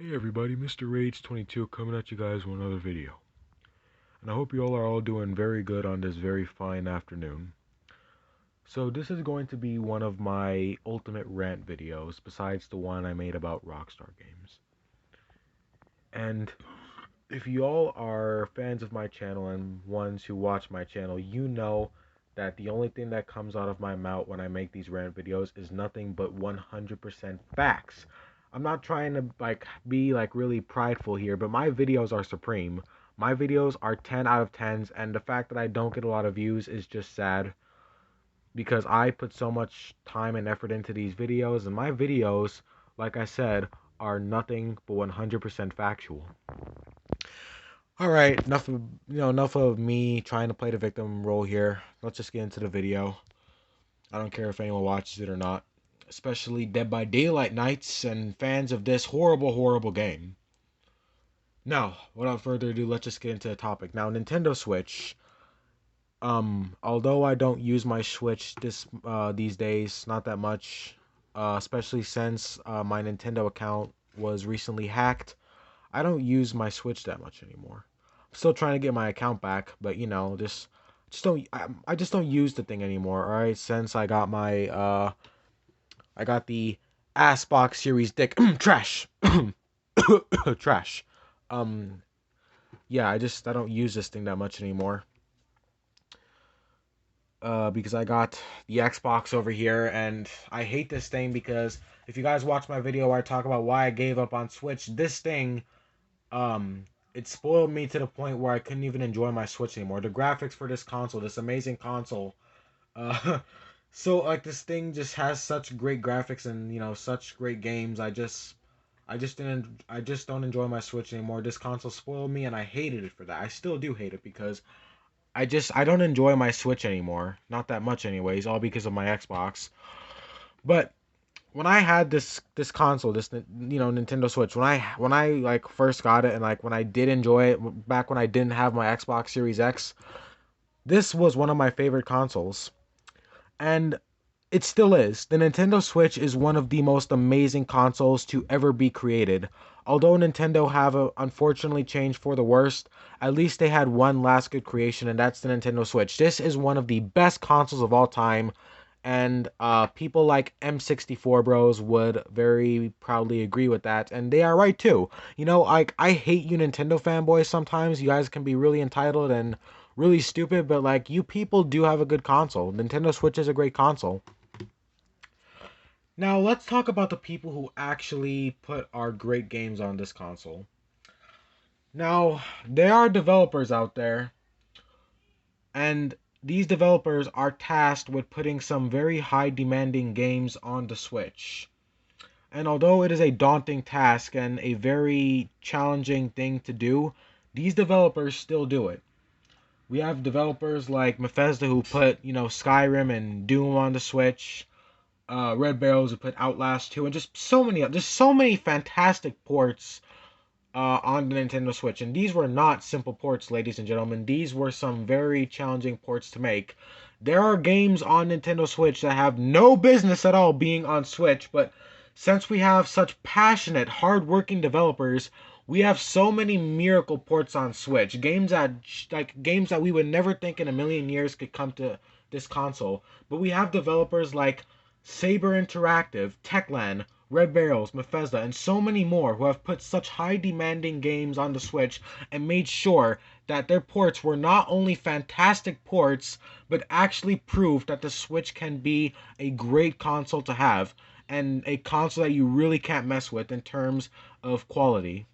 Hey everybody, Mr. Rage 22 coming at you guys with another video. And I hope you all are all doing very good on this very fine afternoon. So this is going to be one of my ultimate rant videos besides the one I made about Rockstar games. And if you all are fans of my channel and ones who watch my channel, you know that the only thing that comes out of my mouth when I make these rant videos is nothing but 100% facts. I'm not trying to be really prideful here, but my videos are supreme. My videos are 10 out of 10s, and the fact that I don't get a lot of views is just sad because I put so much time and effort into these videos, and my videos, like I said, are nothing but 100% factual. All right, enough of me trying to play the victim role here. Let's just get into the video. I don't care if anyone watches it or not, especially Dead by Daylight nights and fans of this horrible, horrible game. Now, without further ado, let's just get into the topic. Now, Nintendo Switch. Although I don't use my Switch these days, not that much, especially since my Nintendo account was recently hacked. I don't use my Switch that much anymore. I'm still trying to get my account back, but just don't. I just don't use the thing anymore. All right, since I got the Assbox Series Dick trash, trash. Um, yeah, I don't use this thing that much anymore. Because I got the Xbox over here, and I hate this thing because if you guys watch my video where I talk about why I gave up on Switch, this thing um it spoiled me to the point where I couldn't even enjoy my Switch anymore. The graphics for this console, this amazing console, uh so like this thing just has such great graphics and such great games. I just don't enjoy my Switch anymore. This console spoiled me and I hated it for that. I still do hate it because I don't enjoy my Switch anymore. Not that much anyways, all because of my Xbox. But when I had this console, this Nintendo Switch, when I like first got it and like when I did enjoy it back when I didn't have my Xbox Series X, this was one of my favorite consoles. And it still is. The Nintendo Switch is one of the most amazing consoles to ever be created. Although Nintendo have unfortunately changed for the worst, at least they had one last good creation, and that's the Nintendo Switch. This is one of the best consoles of all time, and people like M64 Bros would very proudly agree with that, and they are right too. I hate you Nintendo fanboys sometimes. You guys can be really entitled and really stupid, but like you people do have a good console. Nintendo Switch is a great console. Now let's talk about the people who actually put our great games on this console. Now, there are developers out there, and these developers are tasked with putting some very high demanding games on the Switch. And although it is a daunting task and a very challenging thing to do, these developers still do it. We have developers like Bethesda who put, Skyrim and Doom on the Switch. Red Barrels who put Outlast 2, and just so many fantastic ports on the Nintendo Switch. And these were not simple ports, ladies and gentlemen. These were some very challenging ports to make. There are games on Nintendo Switch that have no business at all being on Switch, but since we have such passionate, hard-working developers, we have so many miracle ports on Switch. Games that we would never think in a million years could come to this console. But we have developers like Saber Interactive, Techland, Red Barrels, Bethesda, and so many more who have put such high demanding games on the Switch and made sure that their ports were not only fantastic ports, but actually proved that the Switch can be a great console to have and a console that you really can't mess with in terms of quality.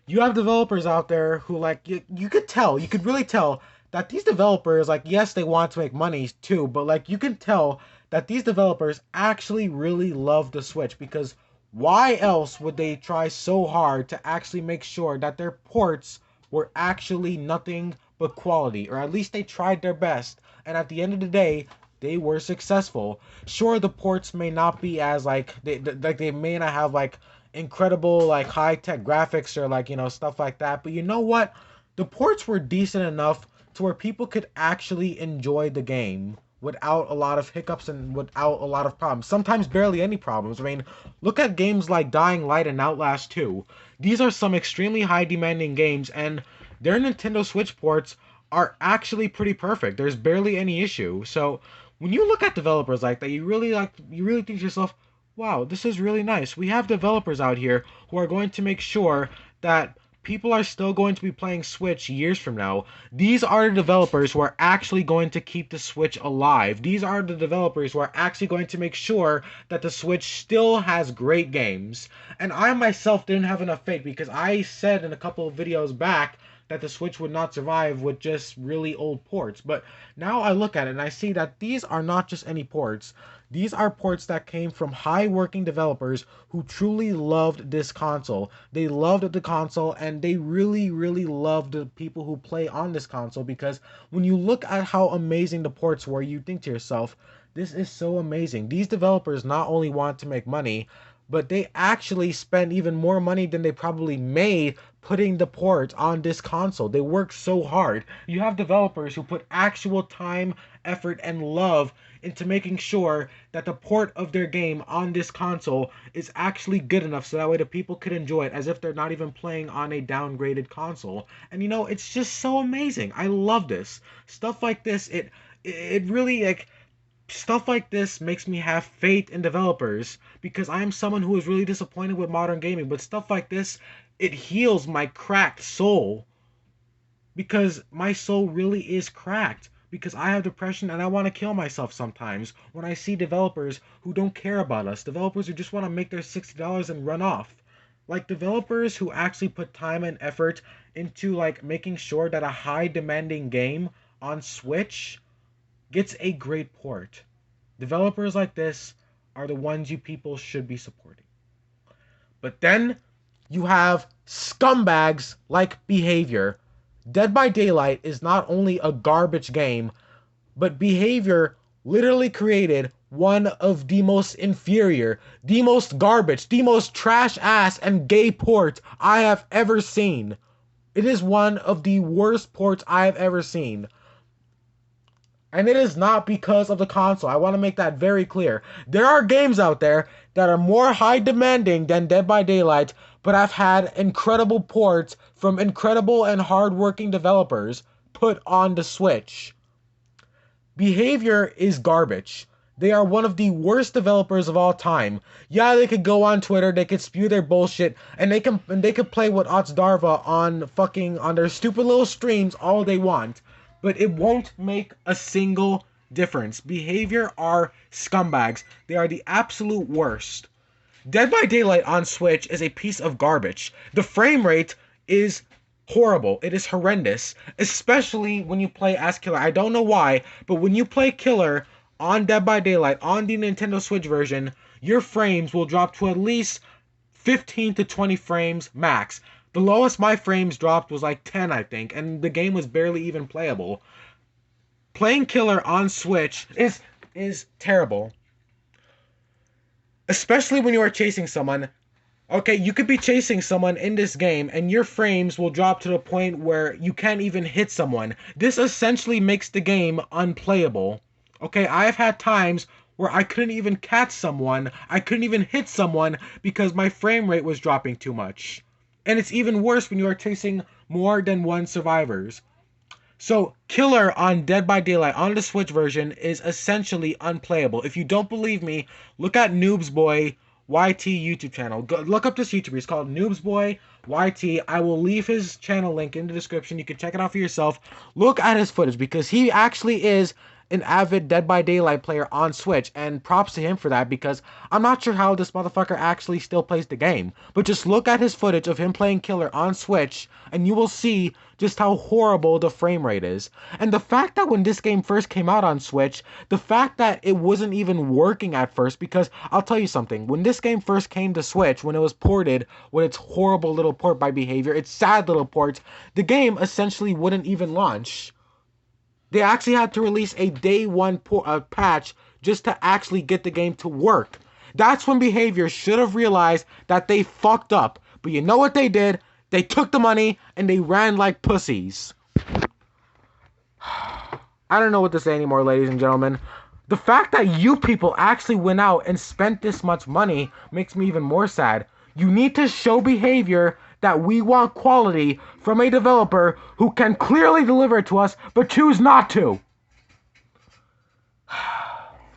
You have developers out there who you could really tell that these developers, like, yes, they want to make money too, but like you can tell that these developers actually really love the Switch, because why else would they try so hard to actually make sure that their ports were actually nothing but quality, or at least they tried their best, and at the end of the day they were successful. Sure, the ports may not be as they may not have incredible high tech graphics or stuff like that, but you know what, the ports were decent enough to where people could actually enjoy the game without a lot of hiccups and without a lot of problems. Sometimes barely any problems. I mean, look at games like Dying Light and Outlast 2. These are some extremely high demanding games, and their Nintendo Switch ports are actually pretty perfect. There's barely any issue. So when you look at developers like that, you really think to yourself, wow, this is really nice. We have developers out here who are going to make sure that people are still going to be playing Switch years from now. These are the developers who are actually going to keep the Switch alive. These are the developers who are actually going to make sure that the Switch still has great games. And I myself didn't have enough faith because I said in a couple of videos back that the Switch would not survive with just really old ports. But now I look at it and I see that these are not just any ports. These are ports that came from high working developers who truly loved this console. They loved the console and they really, really loved the people who play on this console, because when you look at how amazing the ports were, you think to yourself, this is so amazing. These developers not only want to make money, but they actually spend even more money than they probably made putting the port on this console. They work so hard. You have developers who put actual time, effort, and love into making sure that the port of their game on this console is actually good enough so that way the people could enjoy it as if they're not even playing on a downgraded console. And you know, it's just so amazing. I love this. Stuff like this, it really, like, stuff like this makes me have faith in developers, because I am someone who is really disappointed with modern gaming. But stuff like this, it heals my cracked soul, because my soul really is cracked, because I have depression and I want to kill myself sometimes when I see developers who don't care about us, developers who just want to make their $60 and run off. Like developers who actually put time and effort into like making sure that a high demanding game on Switch gets a great port. Developers like this are the ones you people should be supporting. But then you have scumbags like Behavior. Dead by Daylight is not only a garbage game, but Behavior literally created one of the most inferior, the most garbage, the most trash ass and gay port I have ever seen. It is one of the worst ports I have ever seen. And it is not because of the console. I want to make that very clear. There are games out there that are more high demanding than Dead by Daylight, but I've had incredible ports from incredible and hard-working developers put on the Switch. Behavior is garbage. They are one of the worst developers of all time. Yeah, they could go on Twitter, they could spew their bullshit, and they could play with Otsdarva on their stupid little streams all they want. But it won't make a single difference. Behavior are scumbags. They are the absolute worst. Dead by Daylight on Switch is a piece of garbage. The frame rate is horrible. It is horrendous. Especially when you play as Killer. I don't know why, but when you play Killer on Dead by Daylight, on the Nintendo Switch version, your frames will drop to at least 15 to 20 frames max. The lowest my frames dropped was like 10, I think, and the game was barely even playable. Playing Killer on Switch is terrible. Especially when you are chasing someone. Okay, you could be chasing someone in this game and your frames will drop to the point where you can't even hit someone. This essentially makes the game unplayable. Okay, I have had times where I couldn't even catch someone, I couldn't even hit someone because my frame rate was dropping too much. And it's even worse when you are chasing more than one survivors. So, Killer on Dead by Daylight on the Switch version is essentially unplayable. If you don't believe me, look at Noobsboy YT YouTube channel. Go, look up this YouTuber. He's called Noobsboy YT. I will leave his channel link in the description. You can check it out for yourself. Look at his footage because he actually is an avid Dead by Daylight player on Switch, and props to him for that, because I'm not sure how this motherfucker actually still plays the game. But just look at his footage of him playing Killer on Switch and you will see just how horrible the frame rate is. And the fact that when this game first came out on Switch, the fact that it wasn't even working at first, because I'll tell you something, when this game first came to Switch, when it was ported with its horrible little port by Behavior, its sad little port, the game essentially wouldn't even launch. They actually had to release a day one patch just to actually get the game to work. That's when Behavior should have realized that they fucked up. But you know what they did? They took the money and they ran like pussies. I don't know what to say anymore, ladies and gentlemen. The fact that you people actually went out and spent this much money makes me even more sad. You need to show behavior that we want quality from a developer who can clearly deliver it to us, but choose not to.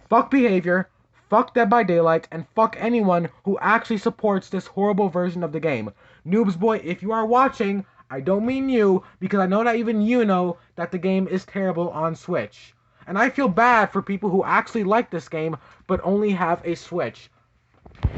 Fuck behavior, fuck Dead by Daylight, and fuck anyone who actually supports this horrible version of the game. Noobs boy, if you are watching, I don't mean you, because I know that even you know that the game is terrible on Switch. And I feel bad for people who actually like this game, but only have a Switch.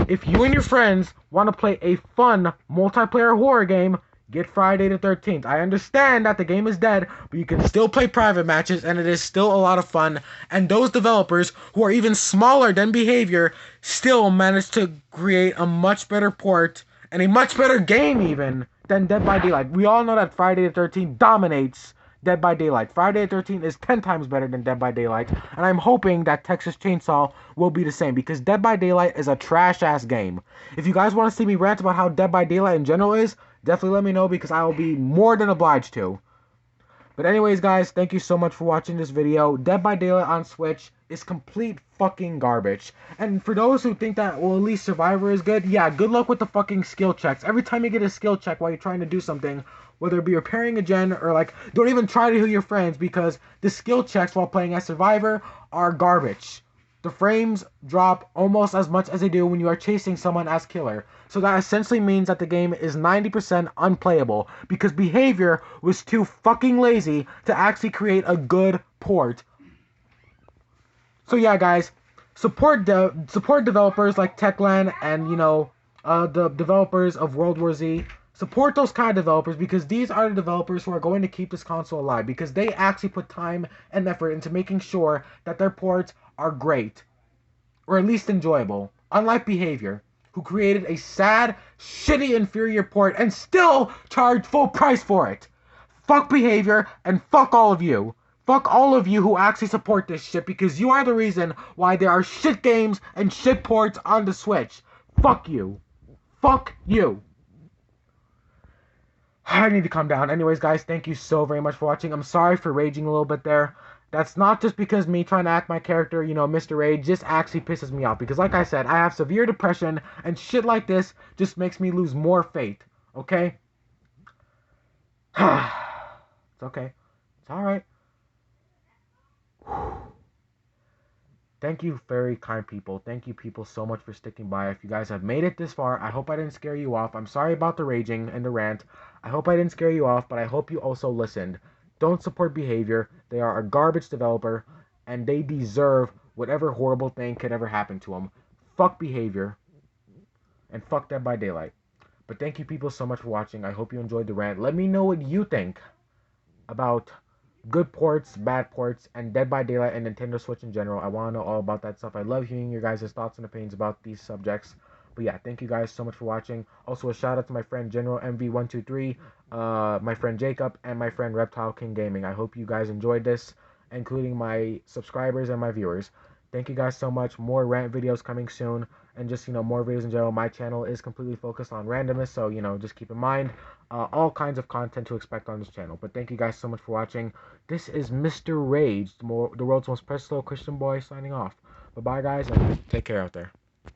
If you and your friends want to play a fun multiplayer horror game, get Friday the 13th. I understand that the game is dead, but you can still play private matches, and it is still a lot of fun. And those developers, who are even smaller than Behavior, still managed to create a much better port, and a much better game even, than Dead by Daylight. We all know that Friday the 13th dominates Dead by Daylight. Friday the 13th is 10 times better than Dead by Daylight, and I'm hoping that Texas Chainsaw will be the same, because Dead by Daylight is a trash-ass game. If you guys want to see me rant about how Dead by Daylight in general is, definitely let me know, because I will be more than obliged to. But anyways, guys, thank you so much for watching this video. Dead by Daylight on Switch is complete fucking garbage. And for those who think that, well, at least Survivor is good, yeah, good luck with the fucking skill checks. Every time you get a skill check while you're trying to do something, whether it be repairing a gen or, like, don't even try to heal your friends, because the skill checks while playing as Survivor are garbage. The frames drop almost as much as they do when you are chasing someone as killer. So that essentially means that the game is 90% unplayable, because Behavior was too fucking lazy to actually create a good port. So yeah, guys, support developers like Techland and, you know, the developers of World War Z. Support those kind of developers, because these are the developers who are going to keep this console alive, because they actually put time and effort into making sure that their ports are great, or at least enjoyable, unlike Behavior, who created a sad, shitty, inferior port and still charged full price for it. Fuck Behavior, and fuck all of you. Fuck all of you who actually support this shit, because you are the reason why there are shit games and shit ports on the Switch. Fuck you. Fuck you. I need to calm down. Anyways, guys, thank you so very much for watching. I'm sorry for raging a little bit there. That's not just because me trying to act my character, you know, Mr. Rage, just actually pisses me off. Because like I said, I have severe depression, and shit like this just makes me lose more faith. Okay? It's okay. It's alright. Thank you, very kind people. Thank you, people, so much for sticking by. If you guys have made it this far, I hope I didn't scare you off. I'm sorry about the raging and the rant. I hope I didn't scare you off, but I hope you also listened. Don't support Behavior. They are a garbage developer, and they deserve whatever horrible thing could ever happen to them. Fuck Behavior, and fuck Dead by Daylight. But thank you, people, so much for watching. I hope you enjoyed the rant. Let me know what you think about good ports, bad ports, and Dead by Daylight and Nintendo Switch in general. I want to know all about that stuff. I love hearing your guys' thoughts and opinions about these subjects. But yeah, thank you guys so much for watching. Also, a shout out to my friend General MV123, my friend Jacob, and my friend Reptile King Gaming. I hope you guys enjoyed this, including my subscribers and my viewers. Thank you guys so much. More rant videos coming soon, and just, you know, more videos in general. My channel is completely focused on randomness, so, you know, just keep in mind all kinds of content to expect on this channel. But thank you guys so much for watching. This is Mr. Rage, the world's most precious little Christian boy, signing off. Bye-bye, guys, and take care out there.